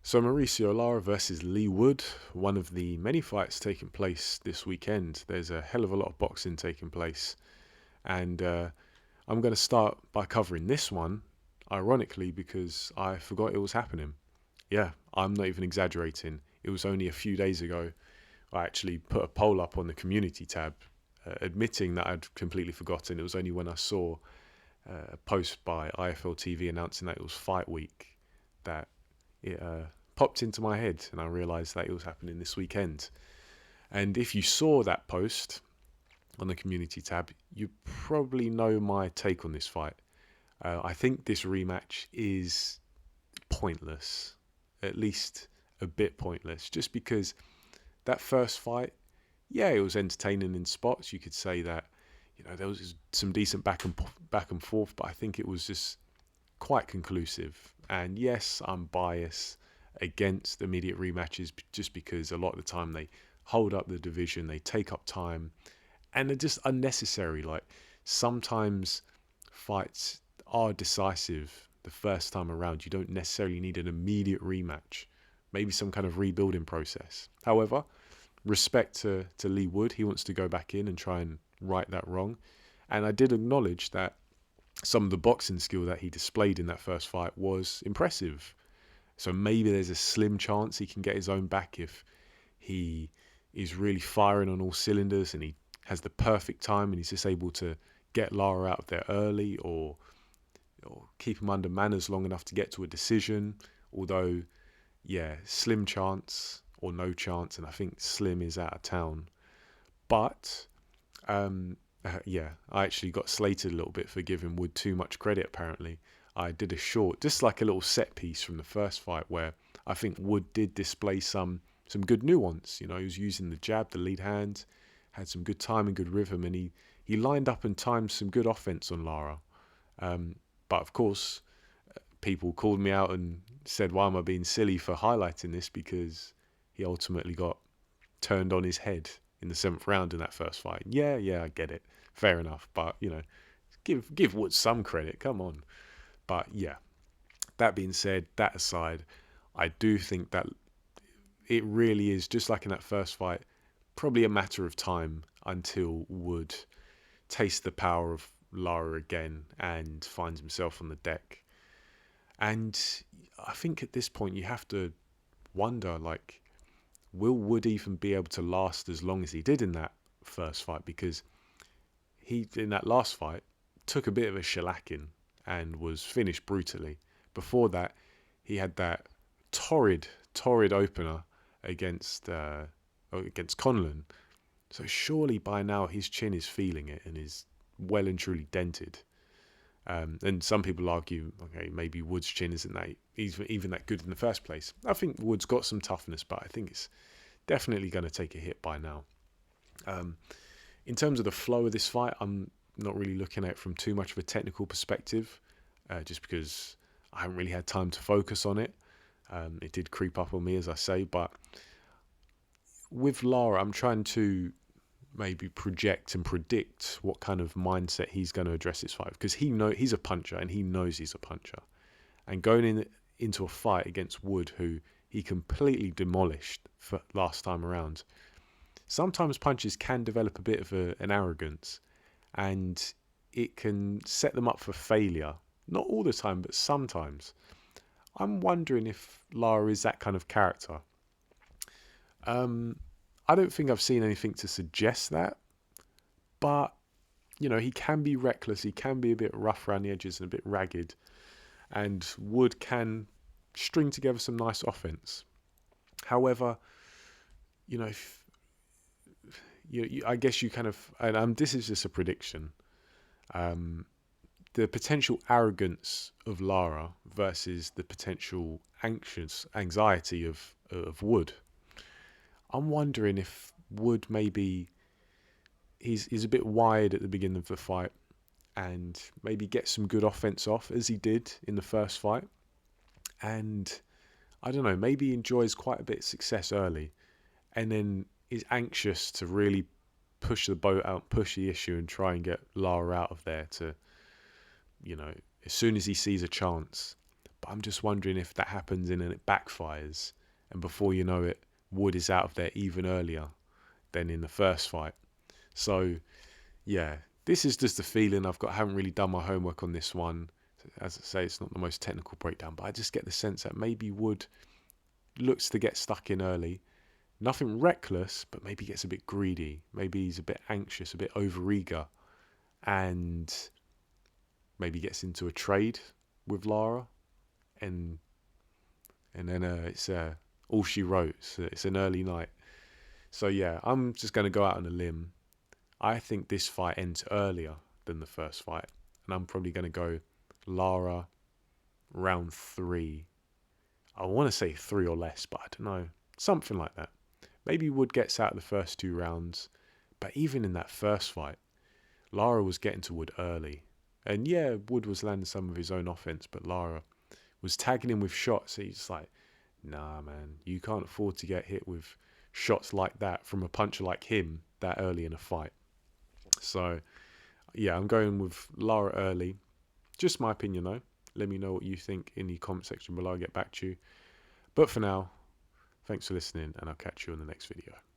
So Mauricio Lara versus Leigh Wood, one of the many fights taking place this weekend. There's a hell of a lot of boxing taking place, and I'm going to start by covering this one, ironically, because I forgot it was happening. Yeah, I'm not even exaggerating. It was only a few days ago. I actually put a poll up on the community tab, admitting that I'd completely forgotten. It was only when I saw a post by IFL TV announcing that it was fight week that it popped into my head, and I realised that it was happening this weekend. And if you saw that post on the community tab, you probably know my take on this fight. I think this rematch is pointless, at least a bit pointless, just because that first fight, yeah, it was entertaining in spots. You could say that, there was some decent back and forth, but I think it was just quite conclusive. And yes, I'm biased against immediate rematches just because a lot of the time they hold up the division, they take up time, and they're just unnecessary. Like, sometimes fights are decisive the first time around. You don't necessarily need an immediate rematch, maybe some kind of rebuilding process. However, respect to Leigh Wood. He wants to go back in and try and right that wrong. And I did acknowledge that some of the boxing skill that he displayed in that first fight was impressive. So maybe there's a slim chance he can get his own back if he is really firing on all cylinders and he has the perfect time and he's just able to get Lara out of there early, or keep him under manners long enough to get to a decision. Although, yeah, slim chance or no chance, and I think slim is out of town. But yeah, I actually got slated a little bit for giving Wood too much credit, apparently. I did a short, just like a little set piece from the first fight, where I think Wood did display some good nuance. He was using the jab, the lead hand, had some good time and good rhythm, and he lined up and timed some good offense on Lara. But of course, people called me out and said, why am I being silly for highlighting this? Because he ultimately got turned on his head in the 7th round in that first fight. Yeah, I get it. Fair enough. But, give Wood some credit. Come on. But yeah, that being said, that aside, I do think that it really is, just like in that first fight, probably a matter of time until Wood tastes the power of Lara again and finds himself on the deck. And I think at this point you have to wonder, like, will Wood even be able to last as long as he did in that first fight? Because he, in that last fight, took a bit of a shellacking and was finished brutally. Before that, he had that torrid opener against Conlon. So surely by now his chin is feeling it and is well and truly dented. And some people argue, okay, maybe Wood's chin isn't that even that good in the first place. I think Wood's got some toughness, but I think it's definitely going to take a hit by now. In terms of the flow of this fight, I'm not really looking at it from too much of a technical perspective, just because I haven't really had time to focus on it. It did creep up on me, as I say, but with Lara, I'm trying to maybe project and predict what kind of mindset he's going to address this fight, because he's a puncher and he knows he's a puncher. And going into a fight against Wood, who he completely demolished for last time around, sometimes punches can develop a bit of an arrogance, and it can set them up for failure. Not all the time, but sometimes. I'm wondering if Lara is that kind of character. I don't think I've seen anything to suggest that, but he can be reckless, he can be a bit rough around the edges and a bit ragged, and Wood can string together some nice offense. However, if I guess you kind of, and this is just a prediction, the potential arrogance of Lara versus the potential anxiety of Wood. I'm wondering if Wood maybe he's a bit wide at the beginning of the fight and maybe get some good offense off, as he did in the first fight, and I don't know, maybe he enjoys quite a bit of success early and then is anxious to really push the boat out, push the issue, and try and get Lara out of there to, as soon as he sees a chance. But I'm just wondering if that happens and then it backfires. And before you know it, Wood is out of there even earlier than in the first fight. So, yeah, this is just the feeling I've got. I haven't really done my homework on this one. As I say, it's not the most technical breakdown, but I just get the sense that maybe Wood looks to get stuck in early. Nothing reckless, but maybe gets a bit greedy. Maybe he's a bit anxious, a bit overeager, and maybe gets into a trade with Lara, and then it's all she wrote. So it's an early night. So yeah, I'm just going to go out on a limb. I think this fight ends earlier than the first fight, and I'm probably going to go Lara round 3. I want to say 3 or less, but I don't know. Something like that. Maybe Wood gets out the first 2 rounds, but even in that first fight, Lara was getting to Wood early. And yeah, Wood was landing some of his own offense, but Lara was tagging him with shots. So he's like, nah, man, you can't afford to get hit with shots like that from a puncher like him that early in a fight. So, yeah, I'm going with Lara early. Just my opinion, though. Let me know what you think in the comment section below. I'll get back to you. But for now, thanks for listening, and I'll catch you in the next video.